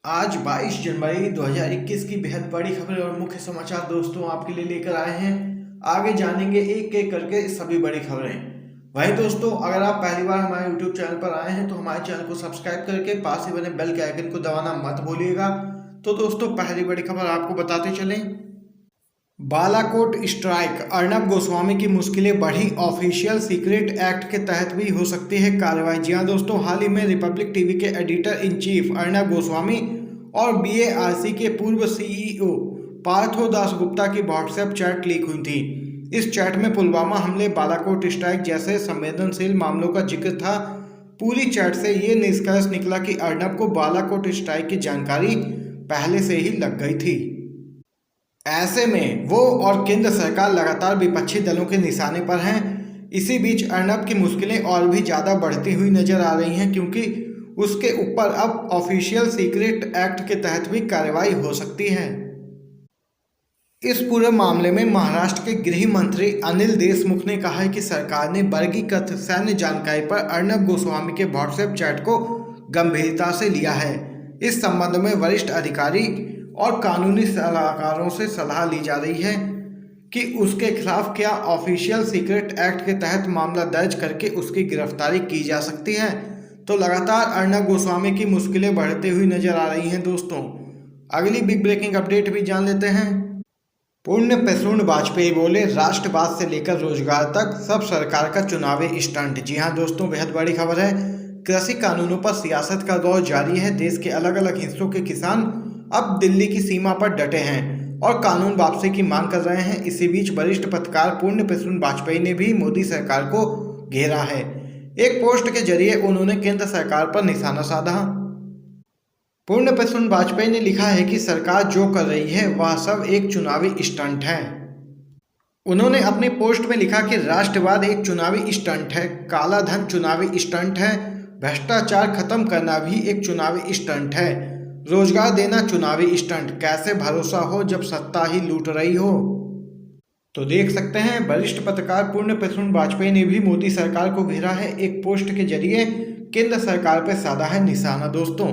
आज 22 जनवरी 2021 की बेहद बड़ी खबर और मुख्य समाचार दोस्तों आपके लिए लेकर आए हैं। आगे जानेंगे एक एक करके सभी बड़ी खबरें। वहीं दोस्तों, अगर आप पहली बार हमारे YouTube चैनल पर आए हैं तो हमारे चैनल को सब्सक्राइब करके पास ही बने बेल के आइकन को दबाना मत भूलिएगा। तो दोस्तों, पहली बड़ी खबर आपको बताते चलें। बालाकोट स्ट्राइक, अर्नब गोस्वामी की मुश्किलें बढ़ी, ऑफिशियल सीक्रेट एक्ट के तहत भी हो सकती है कार्रवाई। जी हाँ दोस्तों, हाल ही में रिपब्लिक टीवी के editor in chief Arnab Goswami और बीएआरसी के पूर्व सीईओ पार्थो दासगुप्ता की व्हाट्सएप चैट लीक हुई थी। इस चैट में पुलवामा हमले, बालाकोट स्ट्राइक जैसे संवेदनशील मामलों का जिक्र था। पूरी चैट से ये निष्कर्ष निकला कि अर्नब को बालाकोट स्ट्राइक की जानकारी पहले से ही लग गई थी। ऐसे में वो और केंद्र सरकार लगातार विपक्षी दलों के निशाने पर हैं। इसी बीच अर्नब की मुश्किलें और भी ज़्यादा बढ़ती हुई नजर आ रही हैं, क्योंकि उसके ऊपर अब ऑफिशियल सीक्रेट एक्ट के तहत भी कार्रवाई हो सकती है। इस पूरे मामले में महाराष्ट्र के गृह मंत्री अनिल देशमुख ने कहा है कि सरकार ने वर्गीकृत सैन्य जानकारी पर अर्नब गोस्वामी के व्हाट्सएप चैट को गंभीरता से लिया है। इस संबंध में वरिष्ठ अधिकारी और कानूनी सलाहकारों से सलाह ली जा रही है कि उसके खिलाफ क्या ऑफिशियल सीक्रेट एक्ट के तहत मामला दर्ज करके उसकी गिरफ्तारी की जा सकती है। तो लगातार अर्नब गोस्वामी की मुश्किलें बढ़ती हुई नजर आ रही हैं। दोस्तों, अगली बिग ब्रेकिंग अपडेट भी जान लेते हैं। पुण्य प्रसून वाजपेयी बोले, राष्ट्रवाद से लेकर रोजगार तक सब सरकार का चुनावी स्टंट। जी हाँ दोस्तों, बेहद बड़ी खबर है। कृषि कानूनों पर सियासत का दौर जारी है। देश के अलग अलग हिस्सों के किसान अब दिल्ली की सीमा पर डटे हैं और कानून वापसी की मांग कर रहे हैं। इसी बीच वरिष्ठ पत्रकार पुण्य प्रसून वाजपेयी ने भी मोदी सरकार को घेरा है। एक पोस्ट के जरिए उन्होंने केंद्र सरकार पर निशाना साधा। पुण्य प्रसून वाजपेयी ने लिखा है कि सरकार जो कर रही है वह सब एक चुनावी स्टंट है। उन्होंने अपनी पोस्ट में लिखा कि राष्ट्रवाद एक चुनावी स्टंट है, काला धन चुनावी स्टंट है, भ्रष्टाचार खत्म करना भी एक चुनावी स्टंट है, रोजगार देना चुनावी स्टंट। कैसे भरोसा हो जब सत्ता ही लूट रही हो। तो देख सकते हैं, वरिष्ठ पत्रकार पुण्य प्रसून वाजपेयी ने भी मोदी सरकार को घेरा है। एक पोस्ट के जरिए केंद्र सरकार पर साधा है निशाना। दोस्तों,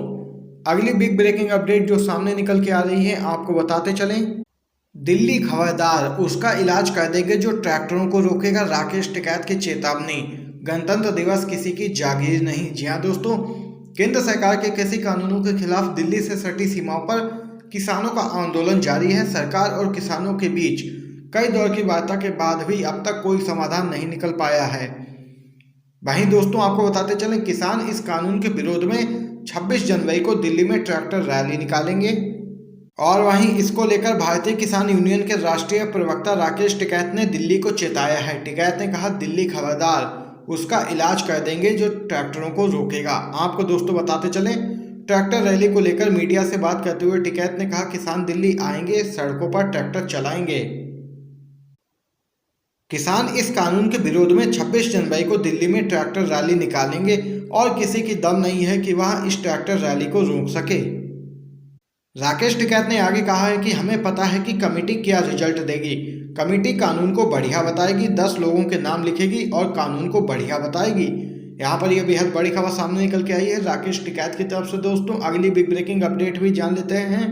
अगली बिग ब्रेकिंग अपडेट जो सामने निकल के आ रही है आपको बताते चलें। दिल्ली खबरदार, उसका इलाज कर देंगे जो ट्रैक्टरों को रोकेगा, राकेश टिकैत की चेतावनी। गणतंत्र दिवस किसी की जागीर नहीं। जी हाँ दोस्तों, केंद्र सरकार के कृषि कानूनों के खिलाफ दिल्ली से सटी सीमाओं पर किसानों का आंदोलन जारी है। सरकार और किसानों के बीच कई दौर की वार्ता के बाद भी अब तक कोई समाधान नहीं निकल पाया है। वहीं दोस्तों, आपको बताते चलें, किसान इस कानून के विरोध में 26 जनवरी को दिल्ली में ट्रैक्टर रैली निकालेंगे। और वहीं इसको लेकर भारतीय किसान यूनियन के राष्ट्रीय प्रवक्ता राकेश टिकैत ने दिल्ली को चेताया है। टिकैत ने कहा, दिल्ली खबरदार, उसका इलाज कर देंगे जो ट्रैक्टरों को रोकेगा। आपको दोस्तों बताते चलें, ट्रैक्टर रैली को लेकर मीडिया से बात करते हुए टिकैत ने कहा, किसान दिल्ली आएंगे, सड़कों पर ट्रैक्टर चलाएंगे। किसान इस कानून के विरोध में 26 जनवरी को दिल्ली में ट्रैक्टर रैली निकालेंगे और किसी की दम नहीं है कि वह इस ट्रैक्टर रैली को रोक सके। राकेश टिकैत ने आगे कहा है कि हमें पता है कि कमेटी क्या रिजल्ट देगी। कमेटी कानून को बढ़िया बताएगी, 10 लोगों के नाम लिखेगी और कानून को बढ़िया बताएगी। यहाँ पर यह बेहद बड़ी खबर सामने निकल के आई है राकेश टिकैत की तरफ से। दोस्तों, अगली बिग ब्रेकिंग अपडेट भी जान लेते हैं।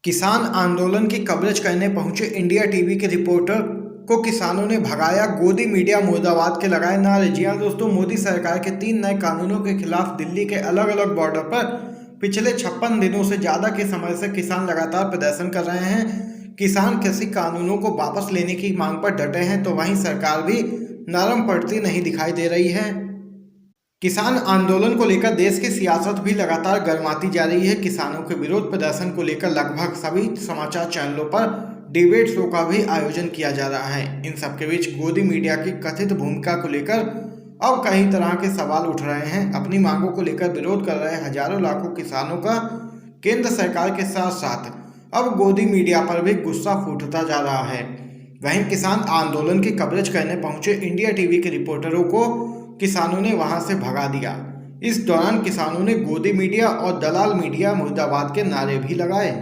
किसान आंदोलन की कवरेज करने पहुंचे इंडिया टीवी के रिपोर्टर को किसानों ने भगाया, गोदी मीडिया मुर्दाबाद के लगाए नारे। जी हाँ दोस्तों, मोदी सरकार के 3 नए कानूनों के खिलाफ दिल्ली के अलग अलग बॉर्डर पर पिछले 56 दिनों से ज़्यादा के समय से किसान लगातार प्रदर्शन कर रहे हैं। किसान कृषि कानूनों को वापस लेने की मांग पर डटे हैं, तो वहीं सरकार भी नरम पड़ती नहीं दिखाई दे रही है। किसान आंदोलन को लेकर देश की सियासत भी लगातार गर्माती जा रही है। किसानों के विरोध प्रदर्शन को लेकर लगभग सभी समाचार चैनलों पर डिबेट शो का भी आयोजन किया जा रहा है। इन सबके बीच गोदी मीडिया की कथित भूमिका को लेकर अब कई तरह के सवाल उठ रहे हैं। अपनी मांगों को लेकर विरोध कर रहे हजारों लाखों किसानों का केंद्र सरकार के साथ साथ अब गोदी मीडिया पर भी गुस्सा फूटता जा रहा है। वहीं किसान आंदोलन की कवरेज करने पहुंचे इंडिया टीवी के रिपोर्टरों को किसानों ने वहां से भगा दिया। इस दौरान किसानों ने गोदी मीडिया और दलाल मीडिया मुर्दाबाद के नारे भी लगाए।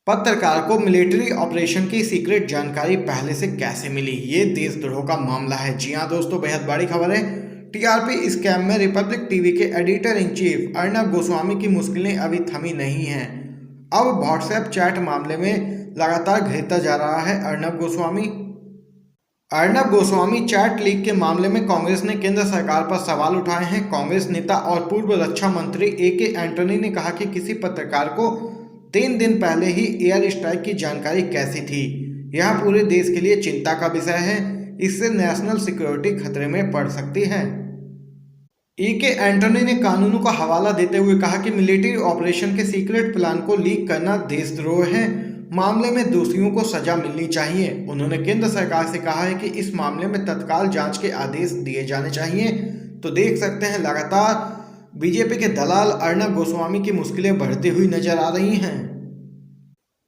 पत्रकार को मिलिट्री ऑपरेशन की सीक्रेट जानकारी पहले से कैसे मिली, ये देशद्रोह का मामला है। जी हाँ दोस्तों, बेहद बड़ी खबर है। टीआरपी स्कैम में रिपब्लिक टीवी के editor in chief Arnab Goswami की मुश्किलें अभी थमी नहीं हैं। अब व्हाट्सएप चैट मामले में लगातार घिरता जा रहा है अर्नब गोस्वामी चैट लीक के मामले में कांग्रेस ने केंद्र सरकार पर सवाल उठाए हैं। कांग्रेस नेता और पूर्व रक्षा मंत्री AK एंटनी ने कहा कि किसी पत्रकार को 3 दिन पहले ही एयर स्ट्राइक की जानकारी कैसी थी, यह पूरे देश के लिए चिंता का विषय है। इससे नेशनल सिक्योरिटी खतरे में पड़ सकती है। AK एंटनी ने कानूनों का हवाला देते हुए कहा कि मिलिट्री ऑपरेशन के सीक्रेट प्लान को लीक करना देशद्रोह है। मामले में दोषियों को सजा मिलनी चाहिए। उन्होंने केंद्र सरकार से कहा है कि इस मामले में तत्काल जांच के आदेश दिए जाने चाहिए। तो देख सकते हैं लगातार बीजेपी के दलाल अर्नब गोस्वामी की मुश्किलें बढ़ती हुई नजर आ रही हैं।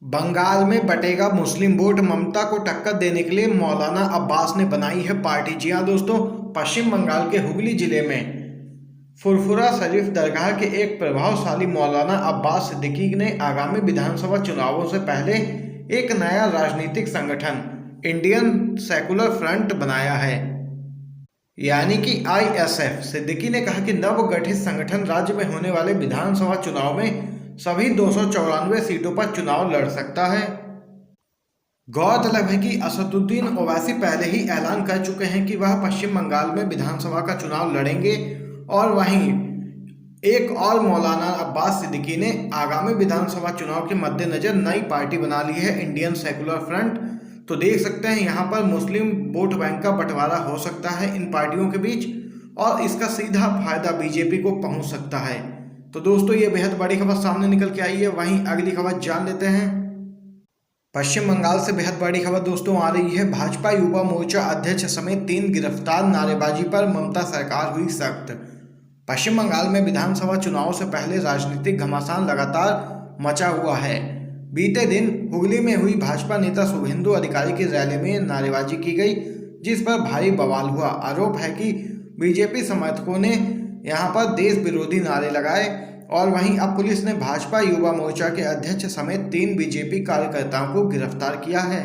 बंगाल में बटेगा मुस्लिम वोट, ममता को टक्कर देने के लिए मौलाना अब्बास ने बनाई है पार्टी। जी हाँ दोस्तों, पश्चिम बंगाल के हुगली जिले में फुरफुरा शरीफ दरगाह के एक प्रभावशाली मौलाना अब्बास सिद्दीकी ने आगामी विधानसभा चुनावों से पहले एक नया राजनीतिक संगठन इंडियन सेकुलर फ्रंट बनाया है, यानी कि ISF। सिद्दीकी ने कहा कि नवगठित संगठन राज्य में होने वाले विधानसभा चुनाव में सभी 294 सीटों पर चुनाव लड़ सकता है। गौरतलब है कि असदुद्दीन ओवैसी पहले ही ऐलान कर चुके हैं कि वह पश्चिम बंगाल में विधानसभा का चुनाव लड़ेंगे और वहीं एक और मौलाना अब्बास सिद्दीकी ने आगामी विधानसभा चुनाव के मद्देनजर नई पार्टी बना ली है, इंडियन सेकुलर फ्रंट। तो देख सकते हैं यहाँ पर मुस्लिम वोट बैंक का बंटवारा हो सकता है इन पार्टियों के बीच और इसका सीधा फायदा बीजेपी को पहुंच सकता है। तो दोस्तों, ये बेहद बड़ी खबर सामने निकल के आई है। वहीं अगली खबर जान लेते हैं। पश्चिम बंगाल से बेहद बड़ी खबर दोस्तों आ रही है। भाजपा युवा मोर्चा अध्यक्ष समेत 3 गिरफ्तार, नारेबाजी पर ममता सरकार हुई सख्त। पश्चिम बंगाल में विधानसभा चुनाव से पहले राजनीतिक घमासान लगातार मचा हुआ है। बीते दिन हुगली में हुई भाजपा नेता शुभेंदु अधिकारी की रैली में नारेबाजी की गई, जिस पर भारी बवाल हुआ। आरोप है कि बीजेपी समर्थकों ने यहां पर देश विरोधी नारे लगाए और वहीं अब पुलिस ने भाजपा युवा मोर्चा के अध्यक्ष समेत 3 बीजेपी कार्यकर्ताओं को गिरफ्तार किया है।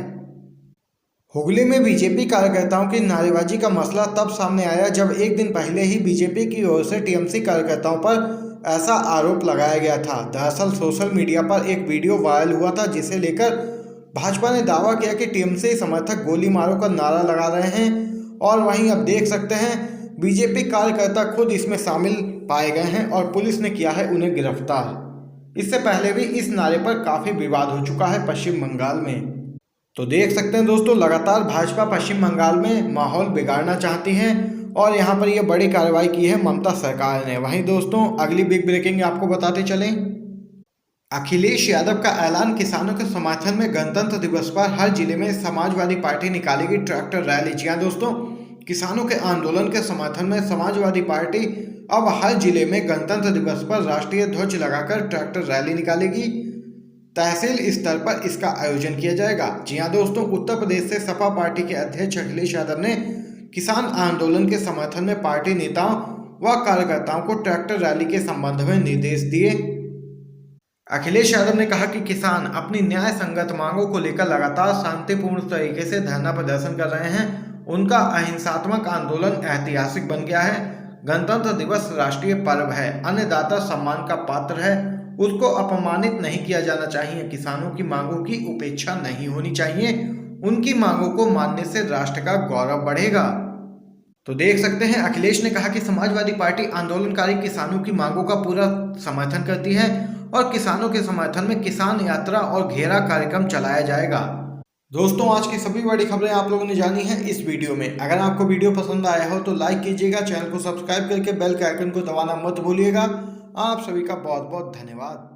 हुगली में बीजेपी कार्यकर्ताओं की नारेबाजी का मसला तब सामने आया जब एक दिन पहले ही बीजेपी की ओर से TMC कार्यकर्ताओं पर ऐसा आरोप लगाया गया था। दरअसल सोशल मीडिया पर एक वीडियो वायरल हुआ था, जिसे लेकर भाजपा ने दावा किया कि TMC समर्थक गोली मारो का नारा लगा रहे हैं और वहीं अब देख सकते हैं बीजेपी कार्यकर्ता खुद इसमें शामिल पाए गए हैं और पुलिस ने किया है उन्हें गिरफ्तार। इससे पहले भी इस नारे पर काफ़ी विवाद हो चुका है पश्चिम बंगाल में। तो देख सकते हैं दोस्तों, लगातार भाजपा पश्चिम बंगाल में माहौल बिगाड़ना चाहती है और यहाँ पर यह बड़ी कार्रवाई की है ममता सरकार ने। वहीं दोस्तों, अगली बिग ब्रेकिंग आपको बताते चलें। अखिलेश यादव का ऐलान, किसानों के समर्थन में गणतंत्र दिवस पर हर जिले में समाजवादी पार्टी निकालेगी ट्रैक्टर रैली। जी हाँ दोस्तों, किसानों के आंदोलन के समर्थन में समाजवादी पार्टी अब हर जिले में गणतंत्र दिवस पर राष्ट्रीय ध्वज लगाकर ट्रैक्टर रैली निकालेगी। तहसील स्तर पर इसका आयोजन किया जाएगा। जी हाँ दोस्तों, उत्तर प्रदेश से सपा पार्टी के अध्यक्ष अखिलेश यादव ने किसान आंदोलन के समर्थन में पार्टी नेताओं व कार्यकर्ताओं को ट्रैक्टर रैली के संबंध में निर्देश दिए। अखिलेश यादव ने कहा कि किसान अपनी न्याय संगत मांगों को लेकर लगातार शांतिपूर्ण तरीके से धरना प्रदर्शन कर रहे हैं। उनका अहिंसात्मक आंदोलन ऐतिहासिक बन गया है। गणतंत्र दिवस राष्ट्रीय पर्व है, अन्नदाता सम्मान का पात्र है, उसको अपमानित नहीं किया जाना चाहिए। किसानों की मांगों की उपेक्षा नहीं होनी चाहिए, उनकी मांगों को मानने से राष्ट्र का गौरव बढ़ेगा। तो देख सकते हैं अखिलेश ने कहा कि समाजवादी पार्टी आंदोलनकारी किसानों की मांगों का पूरा समर्थन करती है और किसानों के समर्थन में किसान यात्रा और घेरा कार्यक्रम चलाया जाएगा। दोस्तों, आज की सभी बड़ी खबरें आप लोगों ने जानी हैं इस वीडियो में। अगर आपको वीडियो पसंद आया हो तो लाइक कीजिएगा, चैनल को सब्सक्राइब करके बेल के आइकन को दबाना मत भूलिएगा। आप सभी का बहुत बहुत धन्यवाद।